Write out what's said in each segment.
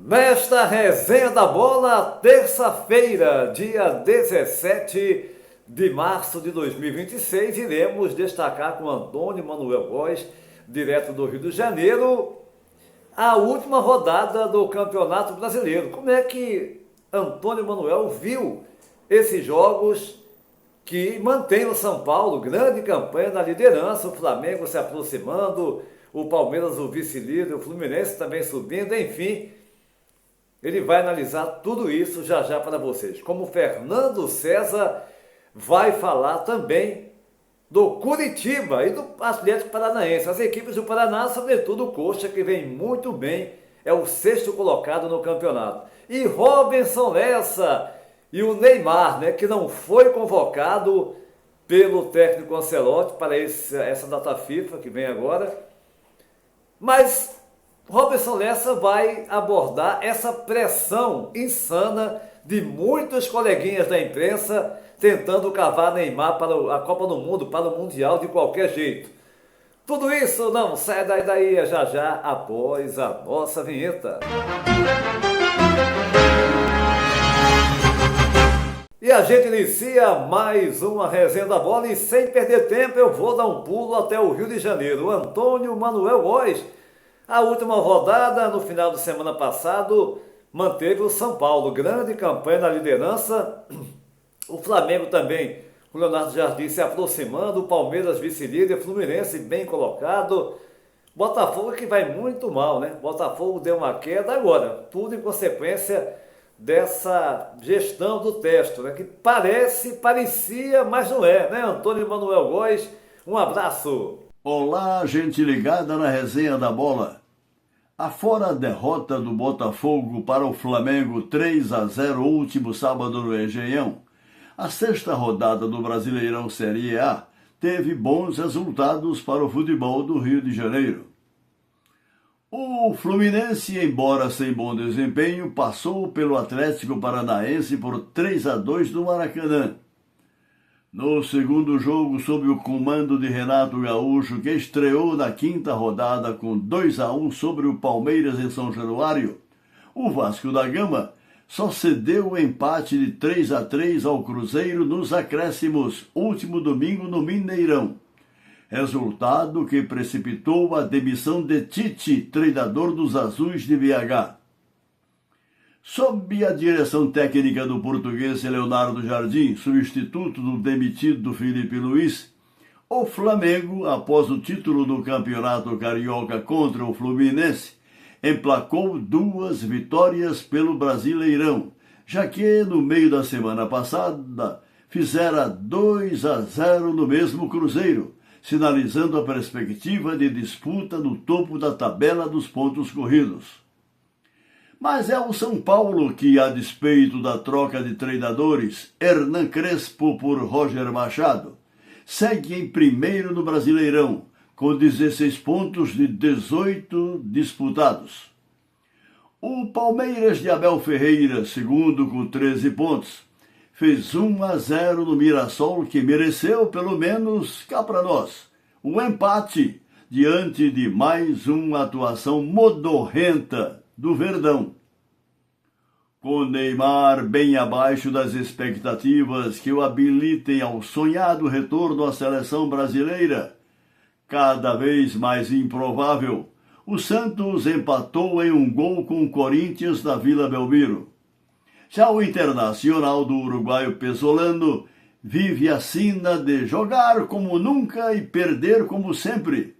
Nesta resenha da bola, terça-feira, dia 17 de março de 2026, iremos destacar com Antônio Manuel Góes, direto do Rio de Janeiro, a última rodada do Campeonato Brasileiro. Como é que Antônio Manuel viu esses jogos que mantém o São Paulo, grande campanha na liderança, o Flamengo se aproximando, o Palmeiras, o vice-líder, o Fluminense também subindo, enfim. Ele vai analisar tudo isso já já para vocês. Como o Fernando César vai falar também do Curitiba e do Atlético Paranaense. As equipes do Paraná, sobretudo o Coxa, que vem muito bem, é o sexto colocado no campeonato. E Robinson Lessa e o Neymar, que não foi convocado pelo técnico Ancelotti para essa data FIFA que vem agora. Mas Robinson Lessa vai abordar essa pressão insana de muitos coleguinhas da imprensa tentando cavar Neymar para a Copa do Mundo, para o Mundial de qualquer jeito. Tudo isso não sai daí já já após a nossa vinheta. E a gente inicia mais uma resenha da bola e sem perder tempo eu vou dar um pulo até o Rio de Janeiro. Antônio Manuel Góes. A última rodada, no final de semana passado, manteve o São Paulo. Grande campanha na liderança. O Flamengo também, o Leonardo Jardim se aproximando. O Palmeiras vice-líder, Fluminense bem colocado. Botafogo que vai muito mal, Botafogo deu uma queda agora. Tudo em consequência dessa gestão do Testo, que parecia, mas não é, Antônio Manuel Góes, um abraço. Olá, gente ligada na resenha da bola. Afora a derrota do Botafogo para o Flamengo 3-0 último sábado no Engenhão, a sexta rodada do Brasileirão Série A teve bons resultados para o futebol do Rio de Janeiro. O Fluminense, embora sem bom desempenho, passou pelo Atlético Paranaense por 3-2 no Maracanã. No segundo jogo, sob o comando de Renato Gaúcho, que estreou na quinta rodada com 2-1 sobre o Palmeiras em São Januário, o Vasco da Gama só cedeu o empate de 3-3 ao Cruzeiro nos acréscimos, último domingo no Mineirão. Resultado que precipitou a demissão de Tite, treinador dos Azuis de BH. Sob a direção técnica do português Leonardo Jardim, substituto do demitido Felipe Luiz, o Flamengo, após o título do Campeonato Carioca contra o Fluminense, emplacou 2 vitórias pelo Brasileirão, já que no meio da semana passada fizera 2-0 no mesmo Cruzeiro, sinalizando a perspectiva de disputa no topo da tabela dos pontos corridos. Mas é o São Paulo que, a despeito da troca de treinadores, Hernan Crespo por Roger Machado, segue em primeiro no Brasileirão, com 16 pontos de 18 disputados. O Palmeiras de Abel Ferreira, segundo com 13 pontos, fez 1-0 no Mirassol, que mereceu, pelo menos, cá para nós, um empate diante de mais uma atuação modorrenta do Verdão. Com Neymar bem abaixo das expectativas que o habilitem ao sonhado retorno à seleção brasileira, cada vez mais improvável, o Santos empatou em 1-1 com o Corinthians na Vila Belmiro. Já o Internacional do uruguaio Pesolano vive a sina de jogar como nunca e perder como sempre,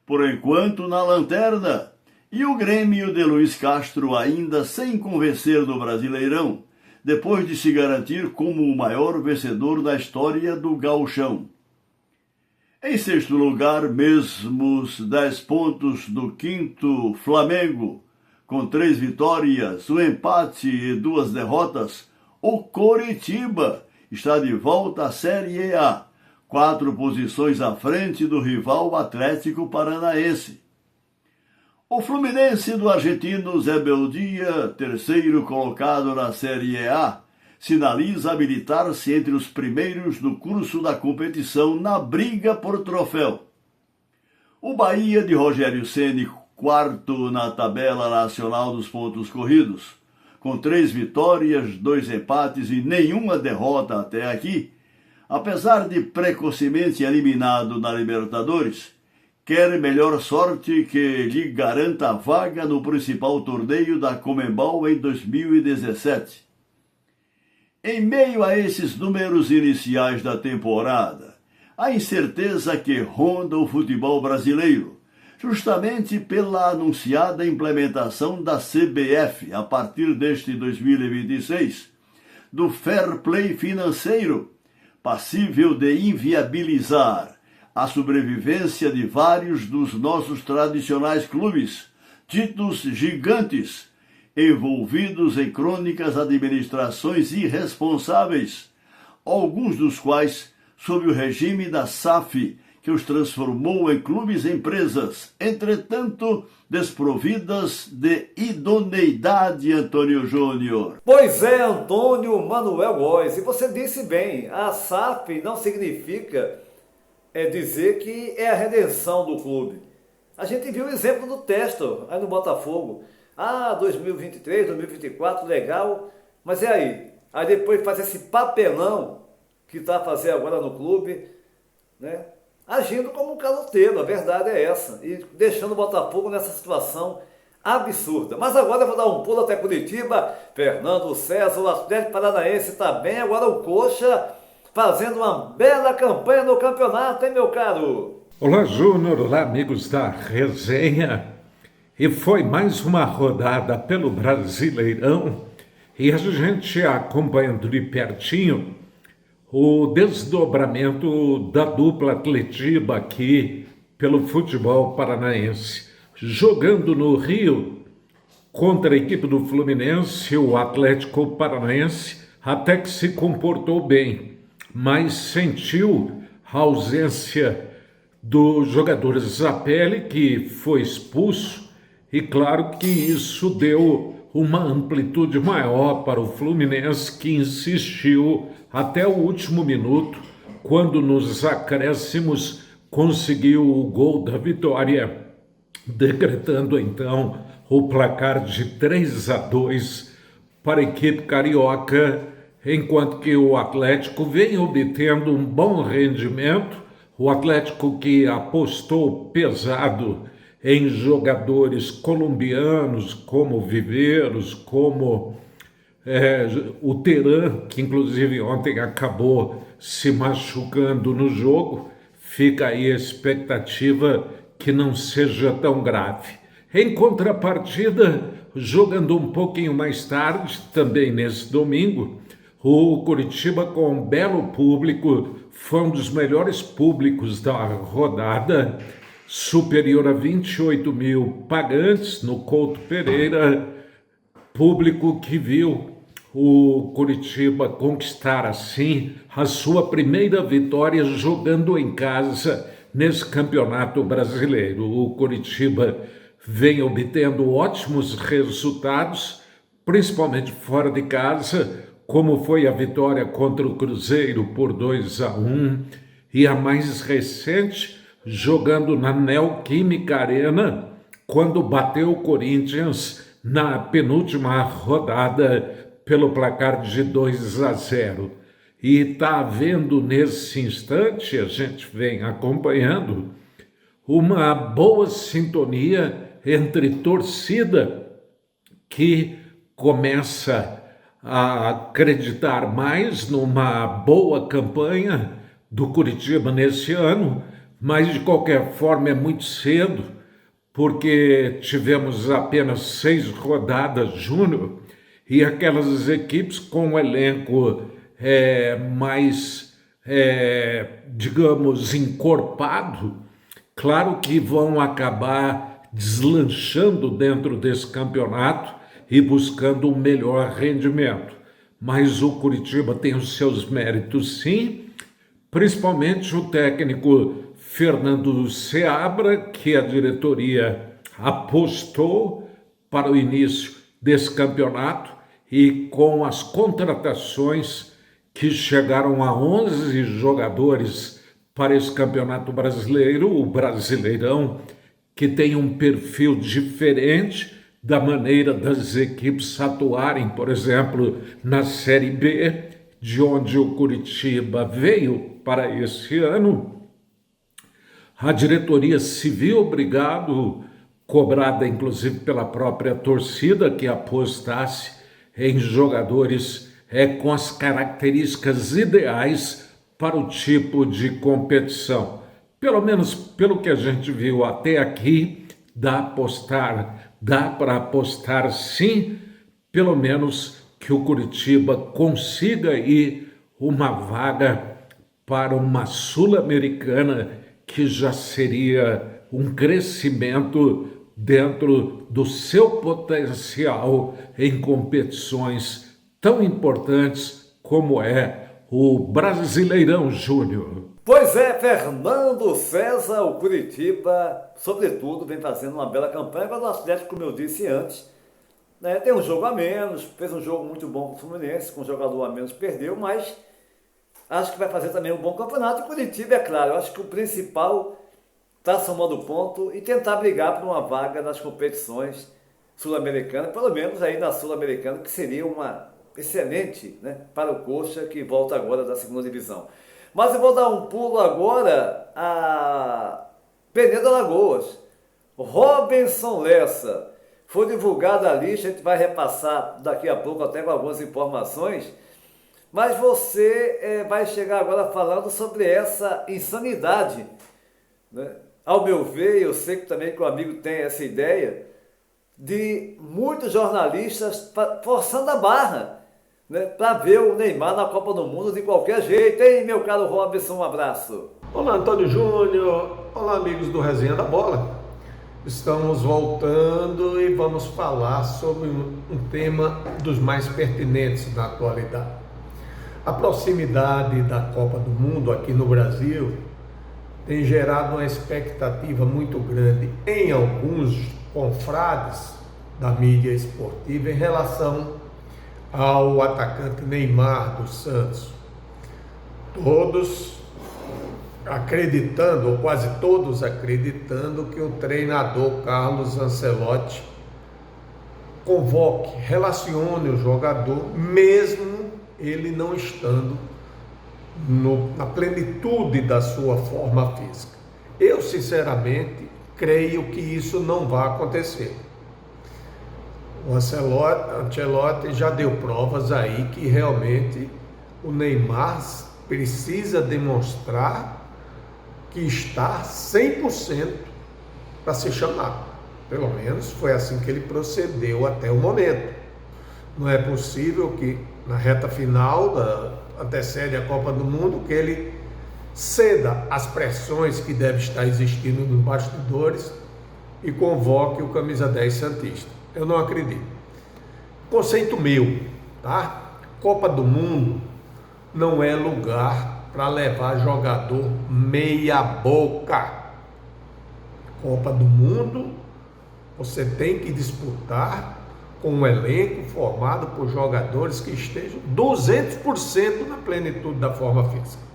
por enquanto na lanterna. E o Grêmio de Luiz Castro ainda sem convencer no Brasileirão, depois de se garantir como o maior vencedor da história do Gauchão. Em sexto lugar, mesmos 10 pontos do quinto Flamengo, com 3 vitórias, um empate e 2 derrotas, o Coritiba está de volta à Série A, 4 posições à frente do rival Atlético Paranaense. O Fluminense do argentino Zé Beldia, terceiro colocado na Série A, sinaliza habilitar-se entre os primeiros no curso da competição na briga por troféu. O Bahia de Rogério Ceni, quarto na tabela nacional dos pontos corridos, com 3 vitórias, 2 empates e nenhuma derrota até aqui. Apesar de precocemente eliminado na Libertadores, quer melhor sorte que lhe garanta a vaga no principal torneio da Conmebol em 2017. Em meio a esses números iniciais da temporada, a incerteza que ronda o futebol brasileiro, justamente pela anunciada implementação da CBF a partir deste 2026, do fair play financeiro, passível de inviabilizar a sobrevivência de vários dos nossos tradicionais clubes, ditos gigantes, envolvidos em crônicas administrações irresponsáveis, alguns dos quais sob o regime da SAF, que os transformou em clubes-empresas, entretanto desprovidas de idoneidade, Antônio Júnior. Pois é, Antônio Manuel Góes, e você disse bem, a SAF não significa dizer que é a redenção do clube. A gente viu o exemplo do Testor, aí no Botafogo. 2023, 2024, legal, mas e aí? Aí depois faz esse papelão que está a fazer agora no clube, né? Agindo como um caloteiro, a verdade é essa, e deixando o Botafogo nessa situação absurda. Mas agora eu vou dar um pulo até Curitiba. Fernando César, o Atlético Paranaense está bem, agora o Coxa fazendo uma bela campanha no campeonato, hein, meu caro? Olá, Júnior, olá, amigos da resenha. E foi mais uma rodada pelo Brasileirão e a gente acompanhando de pertinho o desdobramento da dupla Atletiba aqui pelo futebol paranaense. Jogando no Rio contra a equipe do Fluminense, o Atlético Paranaense até que se comportou bem, mas sentiu a ausência do jogador Zapelli, que foi expulso, e claro que isso deu uma amplitude maior para o Fluminense, que insistiu até o último minuto, quando nos acréscimos conseguiu o gol da vitória, decretando então o placar de 3-2 para a equipe carioca, enquanto que o Atlético vem obtendo um bom rendimento. O Atlético, que apostou pesado em jogadores colombianos como Viveiros, como o Teran, que inclusive ontem acabou se machucando no jogo. Fica aí a expectativa que não seja tão grave. Em contrapartida, jogando um pouquinho mais tarde, também nesse domingo, o Curitiba, com um belo público, foi um dos melhores públicos da rodada, superior a 28 mil pagantes no Couto Pereira, público que viu o Curitiba conquistar assim a sua primeira vitória jogando em casa nesse campeonato brasileiro. O Curitiba vem obtendo ótimos resultados, principalmente fora de casa, como foi a vitória contra o Cruzeiro por 2-1, e a mais recente, jogando na Neoquímica Arena, quando bateu o Corinthians na penúltima rodada pelo placar de 2-0. E está havendo nesse instante, a gente vem acompanhando, uma boa sintonia entre torcida, que começa a acreditar mais numa boa campanha do Curitiba nesse ano, mas de qualquer forma é muito cedo, porque tivemos apenas 6 rodadas, Júnior, e aquelas equipes com um elenco mais, digamos, encorpado, claro que vão acabar deslanchando dentro desse campeonato e buscando um melhor rendimento. Mas o Curitiba tem os seus méritos, sim, principalmente o técnico Fernando Seabra, que a diretoria apostou para o início desse campeonato, e com as contratações que chegaram a 11 jogadores para esse campeonato brasileiro, o Brasileirão, que tem um perfil diferente da maneira das equipes atuarem, por exemplo, na Série B, de onde o Curitiba veio para esse ano. A diretoria se viu obrigado, cobrada inclusive pela própria torcida, que apostasse em jogadores com as características ideais para o tipo de competição. Pelo menos pelo que a gente viu até aqui, dá para apostar sim, pelo menos que o Curitiba consiga ir uma vaga para uma Sul-Americana, que já seria um crescimento dentro do seu potencial em competições tão importantes como é o Brasileirão Júnior. Pois é, Fernando César, o Curitiba, sobretudo, vem fazendo uma bela campanha. Agora o Atlético, como eu disse antes, né, tem um jogo a menos, fez um jogo muito bom com o Fluminense, com um jogador a menos perdeu, mas acho que vai fazer também um bom campeonato. E o Curitiba, é claro, eu acho que o principal está somando ponto e tentar brigar por uma vaga nas competições sul-americanas, pelo menos aí na Sul-Americana, que seria uma excelente, né, para o Coxa, que volta agora da segunda divisão. Mas eu vou dar um pulo agora a Penedo Alagoas. Robinson Lessa. Foi divulgada a lista, a gente vai repassar daqui a pouco até com algumas informações. Mas você vai chegar agora falando sobre essa insanidade, né? Ao meu ver, eu sei que também que o amigo tem essa ideia, de muitos jornalistas forçando a barra, né, para ver o Neymar na Copa do Mundo de qualquer jeito, hein, meu caro Robson? Um abraço. Olá, Antônio Júnior. Olá, amigos do Resenha da Bola. Estamos voltando e vamos falar sobre um tema dos mais pertinentes na atualidade. A proximidade da Copa do Mundo aqui no Brasil tem gerado uma expectativa muito grande em alguns confrades da mídia esportiva em relação ao atacante Neymar dos Santos. Todos acreditando, ou quase todos acreditando, que o treinador Carlos Ancelotti convoque, relacione o jogador, mesmo ele não estando na plenitude da sua forma física. Eu, sinceramente, creio que isso não vai acontecer. O Ancelotti já deu provas aí que realmente o Neymar precisa demonstrar que está 100% para ser chamado. Pelo menos foi assim que ele procedeu até o momento. Não é possível que na reta final, antecede a Copa do Mundo, que ele ceda às pressões que devem estar existindo nos bastidores e convoque o camisa 10 santista. Eu não acredito. Conceito meu, tá? Copa do Mundo não é lugar para levar jogador meia boca. Copa do Mundo você tem que disputar com um elenco formado por jogadores que estejam 200% na plenitude da forma física.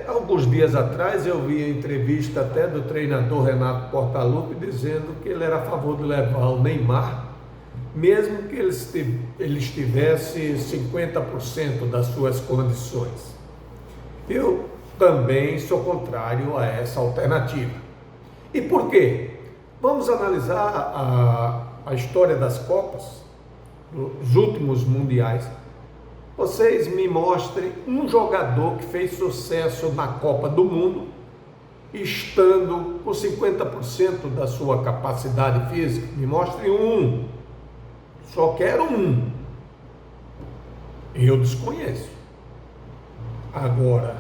Alguns dias atrás eu vi a entrevista até do treinador Renato Portaluppi dizendo que ele era a favor de levar o Neymar, mesmo que ele estivesse 50% das suas condições. Eu também sou contrário a essa alternativa. E por quê? Vamos analisar a história das Copas, dos últimos mundiais. Vocês me mostrem um jogador que fez sucesso na Copa do Mundo, estando com 50% da sua capacidade física. Me mostrem um. Só quero um. Eu desconheço. Agora,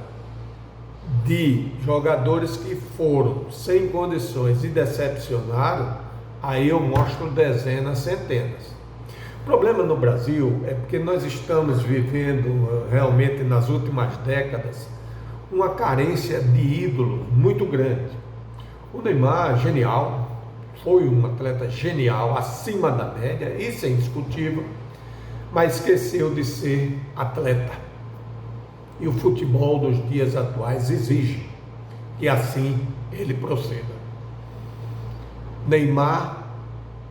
de jogadores que foram sem condições e decepcionaram, aí eu mostro dezenas, centenas. O problema no Brasil é porque nós estamos vivendo realmente nas últimas décadas uma carência de ídolos muito grande. O Neymar, genial, foi um atleta genial, acima da média, isso é indiscutível, mas esqueceu de ser atleta. E o futebol dos dias atuais exige que assim ele proceda. Neymar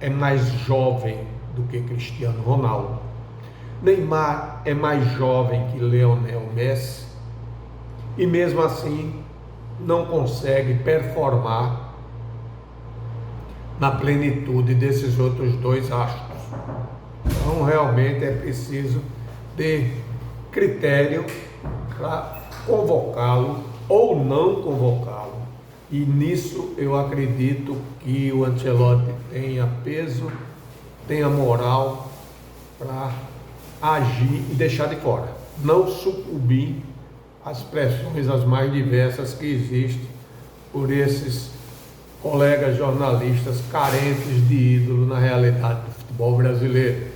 é mais jovem do que Cristiano Ronaldo. Neymar é mais jovem que Lionel Messi e mesmo assim não consegue performar na plenitude desses outros dois astros. Então realmente é preciso de critério para convocá-lo ou não convocá-lo. E nisso eu acredito que o Ancelotti tenha peso, tenha moral para agir e deixar de fora. Não sucumbir às pressões as mais diversas que existem por esses colegas jornalistas carentes de ídolo na realidade do futebol brasileiro.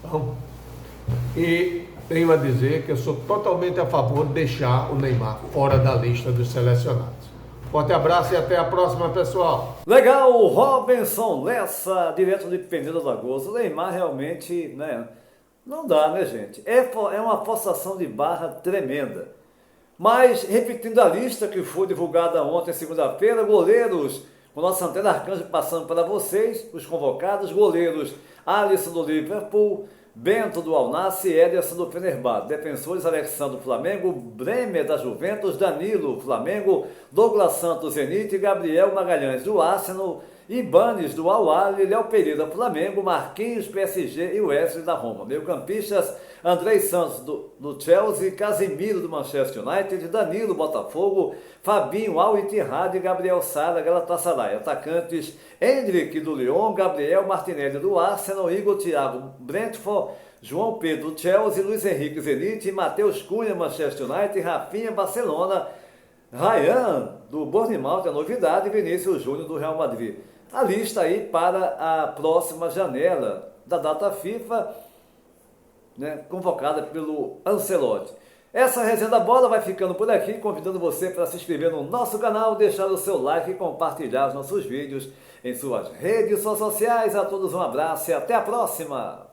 Então, e tenho a dizer que eu sou totalmente a favor de deixar o Neymar fora da lista dos selecionados. Forte abraço e até a próxima, pessoal. Legal, Robinson Lessa, direto de Penedo da Gozo. O Neymar realmente, né, não dá, né, gente? É uma forçação de barra tremenda. Mas, repetindo a lista que foi divulgada ontem, segunda-feira, goleiros, o nosso Antena Arcanjo passando para vocês, os convocados, goleiros, Alisson do Liverpool, Bento do Al Nassr e Ederson do Fenerbahçe. Defensores, Alexandre do Flamengo, Bremer da Juventus, Danilo Flamengo, Douglas Santos Zenit, Gabriel Magalhães do Arsenal, Ibanes do Al Ahly, Léo Pereira Flamengo, Marquinhos PSG e Wesley da Roma. Meio-campistas, Andrei Santos do Chelsea, Casemiro do Manchester United, Danilo Botafogo, Fabinho Al Ittihad e Gabriel Sara Galatasaray. Atacantes, Endrick do Lyon, Gabriel Martinelli do Arsenal, Igor Thiago Brentford, João Pedro do Chelsea, Luiz Henrique Zenit, Matheus Cunha Manchester United, Rafinha Barcelona, Ryan do Bournemouth, a novidade, e Vinícius Júnior do Real Madrid. A lista aí para a próxima janela da data FIFA, né, convocada pelo Ancelotti. Essa resenha da bola vai ficando por aqui, convidando você para se inscrever no nosso canal, deixar o seu like e compartilhar os nossos vídeos em suas redes sociais. A todos um abraço e até a próxima!